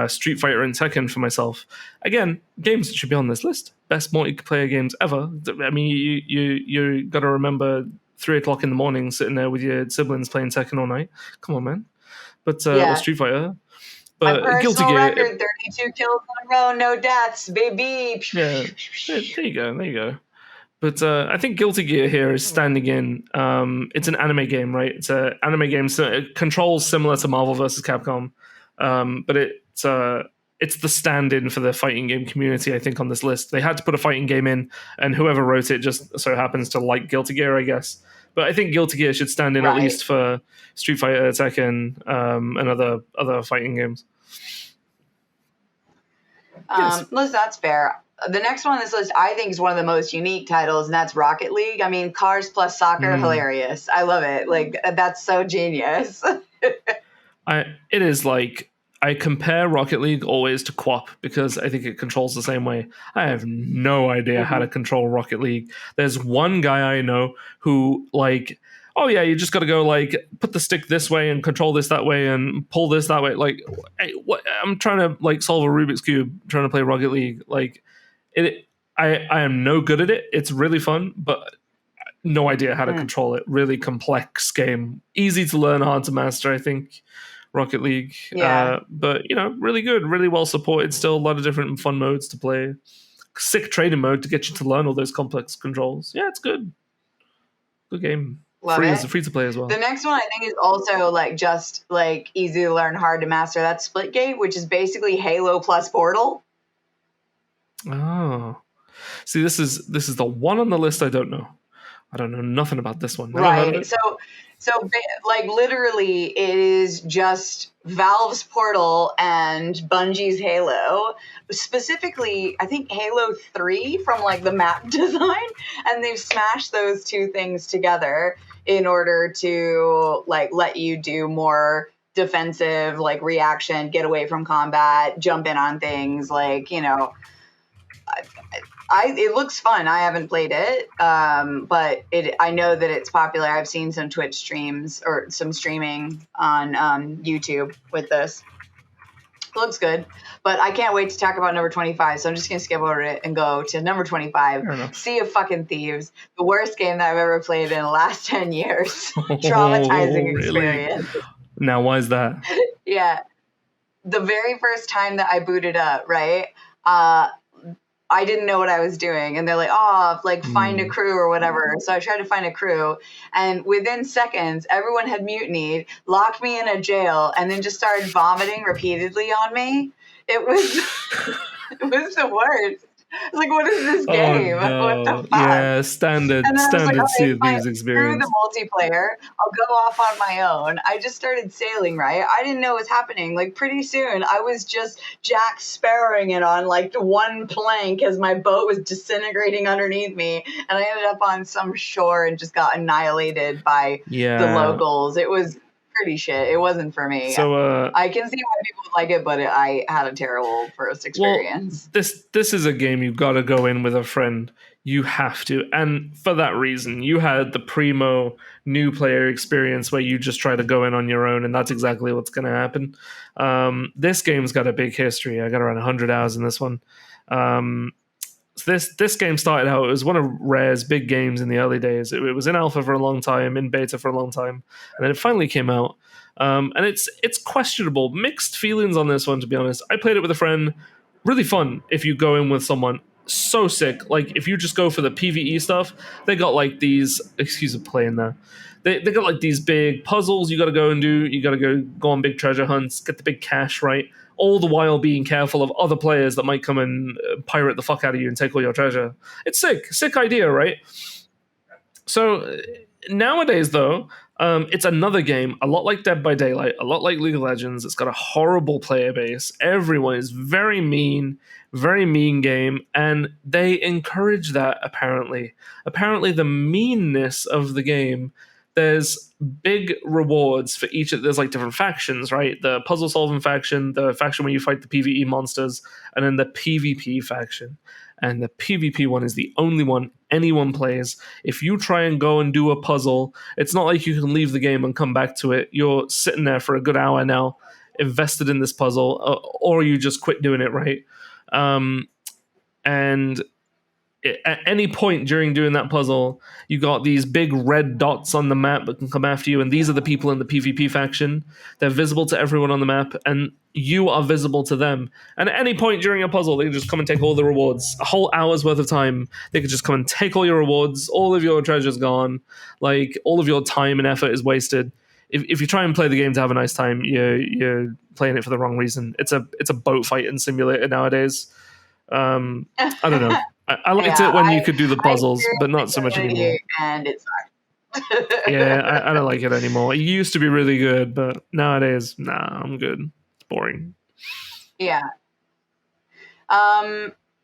Street Fighter and Tekken for myself. Again, games that should be on this list. Best multiplayer games ever. I mean, you got to remember 3:00 in the morning sitting there with your siblings playing Tekken all night. Come on, man. But or Street Fighter. But my Guilty Gear, record, 32 kills in a row, no deaths, baby. Yeah, there you go. But I think Guilty Gear here is standing in. It's an anime game, right? It's an anime game, so it controls similar to Marvel vs. Capcom. But it's the stand-in for the fighting game community, I think, on this list. They had to put a fighting game in, and whoever wrote it just so happens to like Guilty Gear, I guess. But I think Guilty Gear should stand in at least for Street Fighter, Tekken, and other fighting games. Yes. Listen, that's fair. The next one on this list, I think, is one of the most unique titles, and that's Rocket League. I mean, cars plus soccer, hilarious. I love it. Like, that's so genius. It is like, I compare Rocket League always to QWOP because I think it controls the same way. I have no idea how to control Rocket League. There's one guy I know who, like, oh yeah, you just got to go, like, put the stick this way and control this that way and pull this that way. Like, hey, what? I'm trying to, like, solve a Rubik's Cube, trying to play Rocket League. Like, I am no good at it. It's really fun, but no idea how to control it. Really complex game. Easy to learn, hard to master, I think. Rocket League, but really good, really well supported. Still a lot of different fun modes to play. Sick training mode to get you to learn all those complex controls. Yeah, it's good. Good game. Free to play as well. The next one I think is also just easy to learn, hard to master. That's Splitgate, which is basically Halo plus Portal. Oh, see, this is the one on the list I don't know. I don't know nothing about this one. Never heard of Right. it. So like literally it is just Valve's Portal and Bungie's Halo. Specifically, I think Halo 3 from like the map design, and they've smashed those two things together in order to like let you do more defensive like reaction, get away from combat, jump in on things, like, you know, it looks fun. I haven't played it, but I know that it's popular. I've seen some Twitch streams or some streaming on YouTube with this. It looks good, but I can't wait to talk about number 25. So I'm just gonna skip over it and go to number 25. Sea of fucking Thieves, the worst game that I've ever played in the last 10 years. Traumatizing experience. Really? Now, why is that? Yeah, the very first time that I booted up, right? I didn't know what I was doing. And they're like, oh, like find a crew or whatever. So I tried to find a crew. And within seconds, everyone had mutinied, locked me in a jail, and then just started vomiting repeatedly on me. It was the worst. I was like, what is this game? Oh, no. What the fuck? Yeah, standard Sea of Thieves experience. Through the multiplayer, I'll go off on my own. I just started sailing, right? I didn't know what was happening. Like pretty soon, I was just Jack Sparrowing it on like one plank as my boat was disintegrating underneath me, and I ended up on some shore and just got annihilated by the locals. It was pretty shit. It wasn't for me. So I can see why people would like it, but I had a terrible first experience. Well, this is a game you've got to go in with a friend. You have to. And for that reason, you had the primo new player experience where you just try to go in on your own, and that's exactly what's going to happen. This game's got a big history. I got around 100 hours in this one. This game started out, it was one of Rare's big games in the early days. It was in alpha for a long time, in beta for a long time, and then it finally came out. And it's questionable. Mixed feelings on this one, to be honest. I played it with a friend. Really fun if you go in with someone. So sick. Like, if you just go for the PvE stuff, they got like these... Excuse me playing there. They got like these big puzzles you got to go and do. You got to go on big treasure hunts, get the big cash, right? All the while being careful of other players that might come and pirate the fuck out of you and take all your treasure. It's sick idea, right? So nowadays, though, it's another game, a lot like Dead by Daylight, a lot like League of Legends. It's got a horrible player base. Everyone is very mean game, and they encourage that, apparently. Apparently, the meanness of the game, there's big rewards for each of... There's like different factions, right? The puzzle solving faction, the faction where you fight the PvE monsters, and then the PvP faction. And the PvP one is the only one anyone plays. If you try and go and do a puzzle, it's not like you can leave the game and come back to it. You're sitting there for a good hour now, invested in this puzzle, or you just quit doing it, right? And at any point during doing that puzzle, you got these big red dots on the map that can come after you, and these are the people in the PvP faction. They're visible to everyone on the map, and you are visible to them. And at any point during a puzzle, they can just come and take all the rewards. A whole hour's worth of time, they could just come and take all your rewards, all of your treasure's gone, like all of your time and effort is wasted. If you try and play the game to have a nice time, you're playing it for the wrong reason. It's a boat fighting simulator nowadays. I don't know. I liked it when you could do the puzzles, but not so much anymore. And it's Yeah, I don't like it anymore. It used to be really good, but nowadays, nah, I'm good. It's boring. Yeah.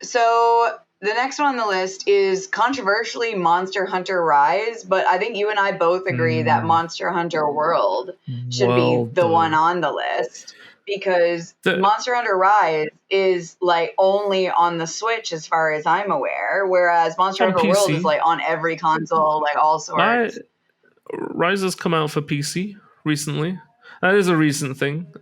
So the next one on the list is controversially Monster Hunter Rise, but I think you and I both agree that Monster Hunter World should be the one on the list. Because Monster Hunter Rise is like only on the Switch as far as I'm aware, whereas Monster Hunter PC. World is like on every console, like all sorts. Rise has come out for PC recently. That is a recent thing.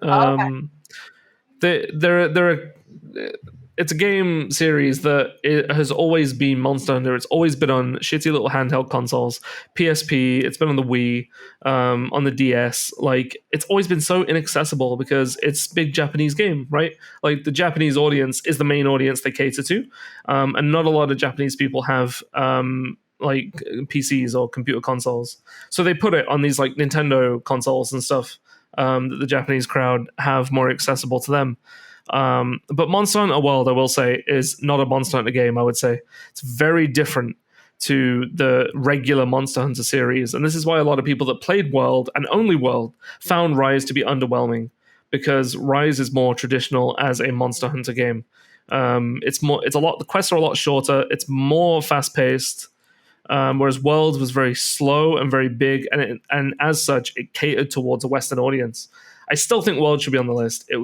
It's a game series that it has always been Monster Hunter. It's always been on shitty little handheld consoles, PSP. It's been on the Wii, on the DS. Like, it's always been so inaccessible because it's a big Japanese game, right? Like, the Japanese audience is the main audience they cater to, and not a lot of Japanese people have like PCs or computer consoles. So they put it on these like Nintendo consoles and stuff that the Japanese crowd have more accessible to them. But Monster Hunter World, I will say, is not a Monster Hunter game, I would say. It's very different to the regular Monster Hunter series. And this is why a lot of people that played World and only World found Rise to be underwhelming, because Rise is more traditional as a Monster Hunter game. The quests are a lot shorter, it's more fast paced. Whereas World was very slow and very big, and as such, it catered towards a Western audience. I still think World should be on the list. It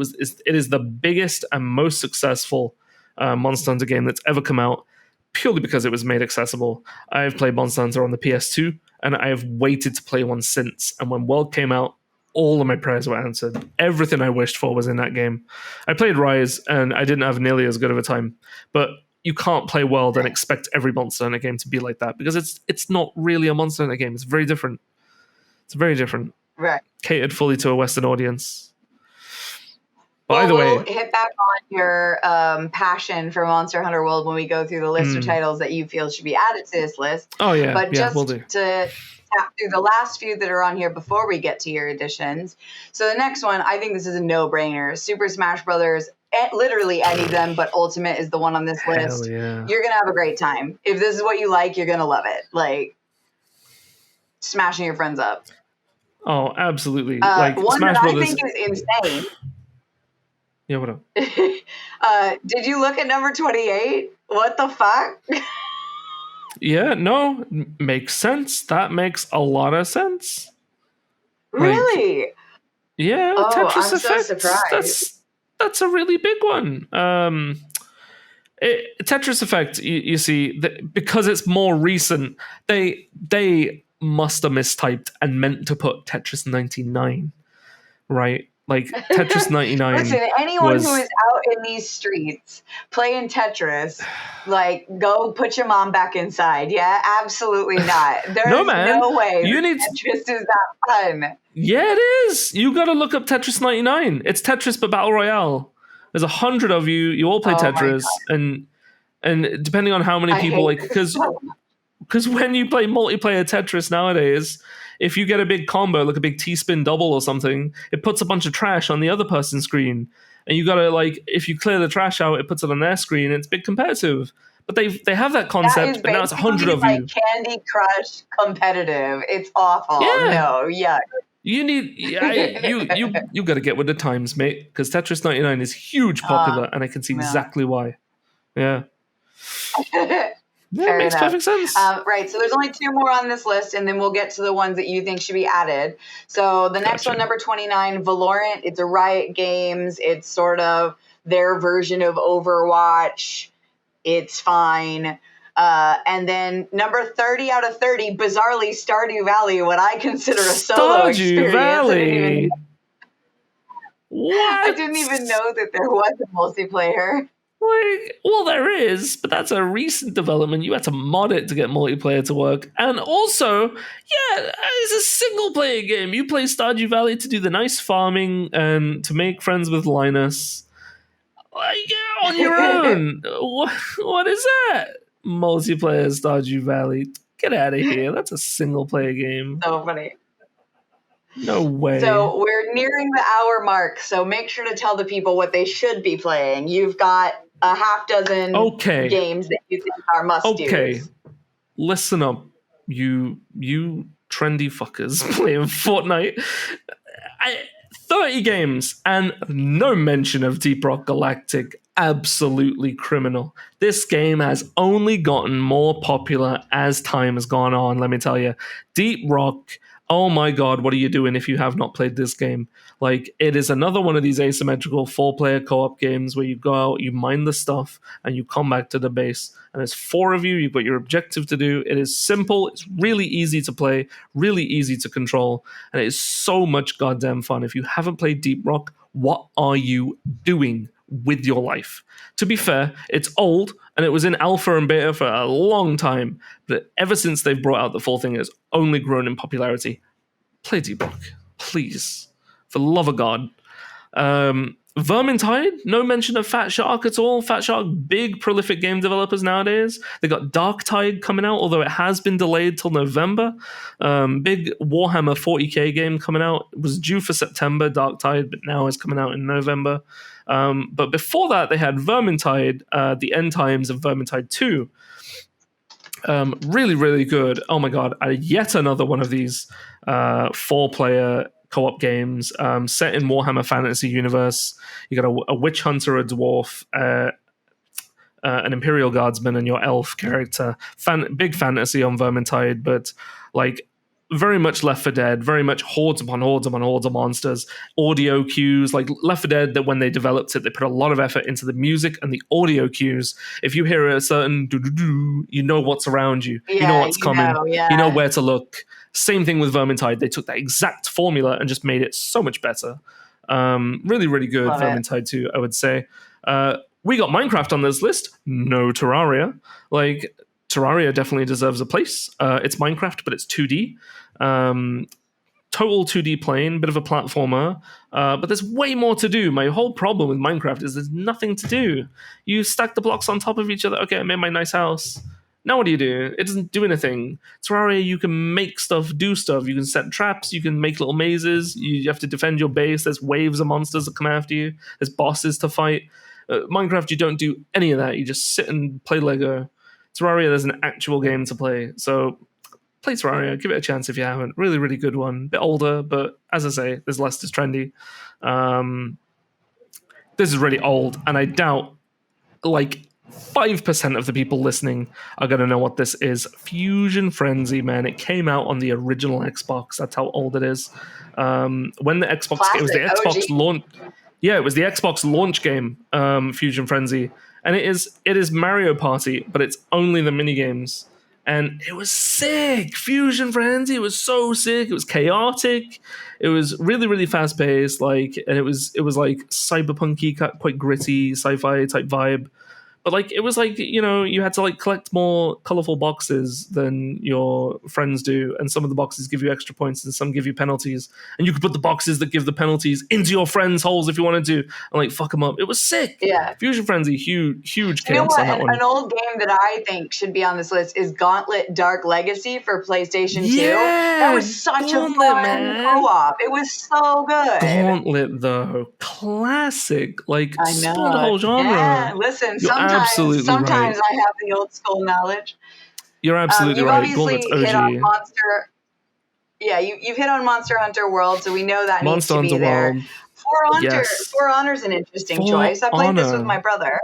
is the biggest and most successful Monster Hunter game that's ever come out, purely because it was made accessible. I've played Monster Hunter on the PS2, and I have waited to play one since. And when World came out, all of my prayers were answered. Everything I wished for was in that game. I played Rise, and I didn't have nearly as good of a time, but you can't play World and expect every Monster Hunter game to be like that, because it's not really a Monster Hunter game. It's very different. It's very different. Right. Catered fully to a Western audience. By the way, we'll hit back on your passion for Monster Hunter World when we go through the list of titles that you feel should be added to this list. Oh yeah, but just we'll do. To tap through the last few that are on here before we get to your additions. So the next one, I think this is a no-brainer. Super Smash Brothers. Literally any of them, but Ultimate is the one on this list. Yeah. You're gonna have a great time. If this is what you like, you're gonna love it. Like smashing your friends up. Oh, absolutely. One Smash that Brothers. I think is insane. Yeah, what up? Did you look at number 28? What the fuck? Yeah, no, makes sense. That makes a lot of sense. Really? Yeah, Oh, Tetris I'm Effect. so surprised. That's a really big one. Tetris Effect, you see, because it's more recent, they must have mistyped and meant to put Tetris 99, right? Like Tetris 99. Listen, anyone who is out in these streets playing Tetris, like, go put your mom back inside. Yeah, absolutely not. There's no way Tetris is that fun. Yeah, it is. You got to look up Tetris 99. It's Tetris but Battle Royale. There's 100 of you. You all play Tetris, and depending on how many people, like, because when you play multiplayer Tetris nowadays, if you get a big combo, like a big T-spin double or something, it puts a bunch of trash on the other person's screen, and you gotta, like, if you clear the trash out, it puts it on their screen. And it's big competitive. But they have that concept, but now it's 100 of you. Candy Crush competitive. It's awful. Yeah. No, yeah. You need you got to get with the times, mate, because Tetris 99 is huge popular, and I can see exactly why. Yeah. Yeah, it makes perfect sense. Right, so there's only two more on this list, and then we'll get to the ones that you think should be added. So the next one, number 29, Valorant. It's a Riot Games. It's sort of their version of Overwatch. It's fine. And then number 30 out of 30, bizarrely, Stardew Valley, what I consider a solo experience. Valley. What? I didn't even know that there was a multiplayer. Well, there is, but that's a recent development. You had to mod it to get multiplayer to work. And also, yeah, it's a single-player game. You play Stardew Valley to do the nice farming and to make friends with Linus. Yeah, on your own. What is that? Multiplayer Stardew Valley. Get out of here. That's a single-player game. So funny. No way. So we're nearing the hour mark, so make sure to tell the people what they should be playing. You've got a half dozen games that you think are must-dos. Okay, listen up, you trendy fuckers playing Fortnite. 30 games and no mention of Deep Rock Galactic. Absolutely criminal. This game has only gotten more popular as time has gone on, let me tell you. Deep Rock, oh my god, what are you doing if you have not played this game? Like, it is another one of these asymmetrical 4-player co-op games where you go out, you mine the stuff, and you come back to the base. And there's 4 of you, you've got your objective to do. It is simple, it's really easy to play, really easy to control, and it is so much goddamn fun. If you haven't played Deep Rock, what are you doing with your life? To be fair, it's old, and it was in alpha and beta for a long time, but ever since they've brought out the full thing, it's only grown in popularity. Play Deep Rock, please. For the love of God. Vermintide, no mention of Fat Shark at all. Fat Shark, big prolific game developers nowadays. They got Darktide coming out, although it has been delayed till November. Big Warhammer 40k game coming out. It was due for September, Darktide, but now is coming out in November. But before that, they had Vermintide, the End Times of Vermintide 2. Really, really good. Oh my god, yet another one of these 4-player co-op games set in Warhammer Fantasy Universe. You got a witch hunter, a dwarf, an Imperial Guardsman, and your elf character. Big fantasy on Vermintide, but like very much Left 4 Dead, very much hordes upon hordes upon hordes of monsters. Audio cues, like Left 4 Dead, that when they developed it, they put a lot of effort into the music and the audio cues. If you hear a certain do-do-do, you know what's around you. You know what's coming. You know where to look. Same thing with Vermintide. They took that exact formula and just made it so much better. Really, really good. Love Vermintide 2, I would say. We got Minecraft on this list. No Terraria. Like, Terraria definitely deserves a place. It's Minecraft, but it's 2D. Total 2D plane, bit of a platformer. But there's way more to do. My whole problem with Minecraft is there's nothing to do. You stack the blocks on top of each other. Okay, I made my nice house. Now what do? It doesn't do anything. Terraria, you can make stuff, do stuff. You can set traps. You can make little mazes. You have to defend your base. There's waves of monsters that come after you. There's bosses to fight. Minecraft, you don't do any of that. You just sit and play Lego. Terraria, there's an actual game to play. So play Terraria. Give it a chance if you haven't. Really, really good one. Bit older, but as I say, there's less that's trendy. This is really old, and I doubt like 5% of the people listening are going to know what this is. Fusion Frenzy, man. It came out on the original Xbox. That's how old it is. When the Xbox... Classic, it was the Xbox launch... Yeah, it was the Xbox launch game, Fusion Frenzy. And it is Mario Party, but it's only the minigames. And it was sick. Fusion Frenzy, it was so sick. It was chaotic. It was really, really fast-paced. And it was like cyberpunky, quite gritty, sci-fi type vibe. But like it was like, you know, you had to like collect more colorful boxes than your friends do, and some of the boxes give you extra points and some give you penalties, and you could put the boxes that give the penalties into your friends' holes if you wanted to, and like fuck them up. It was sick. Yeah, Fusion Frenzy, huge chaos on that one. An old game that I think should be on this list is Gauntlet Dark Legacy for PlayStation 2. That was such a fun co-op. It was so good. Gauntlet though, classic. Like spawned the whole genre. Yeah, listen, sometimes right. I have the old school knowledge. You're absolutely right. You've obviously hit on Monster. Yeah, you've hit on Monster Hunter World, so we know that Monster needs to be there. For Honor's an interesting choice. I played this with my brother.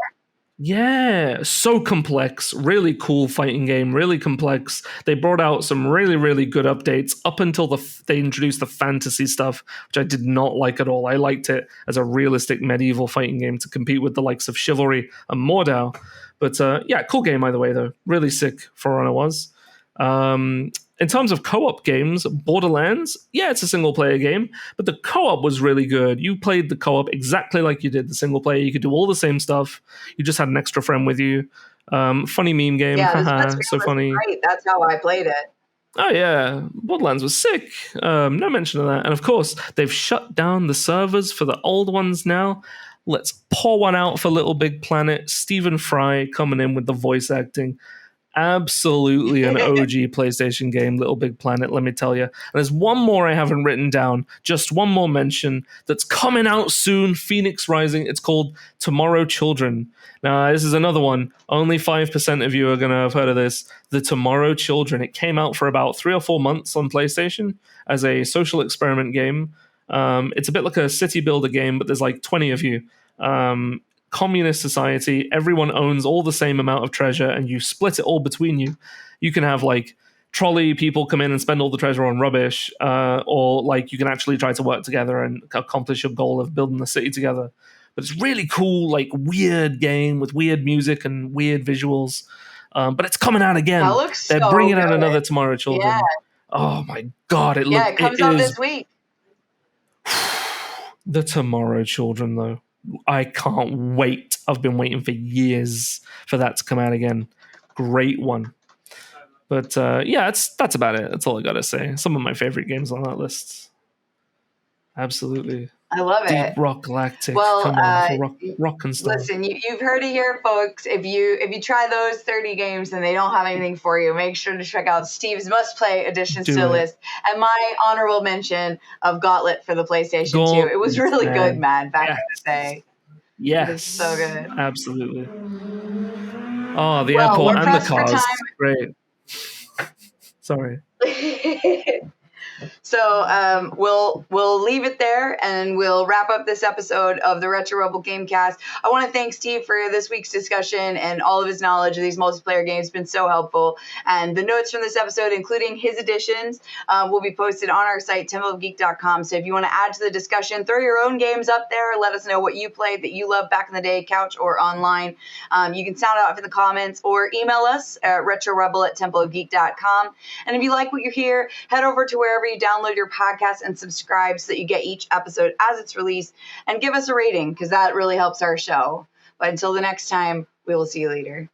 Yeah, so complex, really cool fighting game, really complex. They brought out some really, really good updates up until they introduced the fantasy stuff, which I did not like at all. I liked it as a realistic medieval fighting game to compete with the likes of Chivalry and Mordau. But yeah, cool game either way, though. Really sick, For Honor was. In terms of co-op games, Borderlands, yeah, it's a single-player game, but the co-op was really good. You played the co-op exactly like you did the single-player. You could do all the same stuff. You just had an extra friend with you. Funny meme game. Yeah, so funny. Great. That's how I played it. Oh, yeah. Borderlands was sick. No mention of that. And, of course, they've shut down the servers for the old ones now. Let's pour one out for Little Big Planet. Stephen Fry coming in with the voice acting. Absolutely an OG PlayStation game, Little Big Planet, let me tell you. And there's one more I haven't written down, just one more mention that's coming out soon, Phoenix Rising. It's called Tomorrow Children. Now, this is another one. Only 5% of you are going to have heard of this. The Tomorrow Children. It came out for about 3 or 4 months on PlayStation as a social experiment game. It's a bit like a city builder game, but there's like 20 of you. Communist society, everyone owns all the same amount of treasure and you split it all between you. You can have like trolley people come in and spend all the treasure on rubbish, or like you can actually try to work together and accomplish your goal of building the city together. But it's really cool, like weird game with weird music and weird visuals. But it's coming out again. That looks They're so bringing good. out another Tomorrow Children. Yeah. Oh my god! It comes out this week. The Tomorrow Children, though. I can't wait. I've been waiting for years for that to come out again. Great one. But yeah, that's about it. That's all I got to say. Some of my favorite games on that list. Absolutely. I love it. Deep Rock Galactic. Well, come on, rock and stuff. Listen, you've heard it here, folks. If you try those 30 games and they don't have anything for you, make sure to check out Steve's must-play additions to the list. And my honorable mention of Gauntlet for the PlayStation 2. It was really good, man, back in the day. Yes. It was so good. Absolutely. Oh, the airport and the cars. Great. Sorry. So we'll leave it there, and we'll wrap up this episode of the Retro Rebel Gamecast. I want to thank Steve for this week's discussion and all of his knowledge of these multiplayer games. It's been so helpful. And the notes from this episode, including his additions, will be posted on our site, templeofgeek.com. So if you want to add to the discussion, throw your own games up there. Let us know what you played that you loved back in the day, couch or online. You can sound off in the comments or email us at retrorebel@templeofgeek.com. And if you like what you hear, head over to wherever you download your podcast and subscribe so that you get each episode as it's released, and give us a rating because that really helps our show. But until the next time, we will see you later.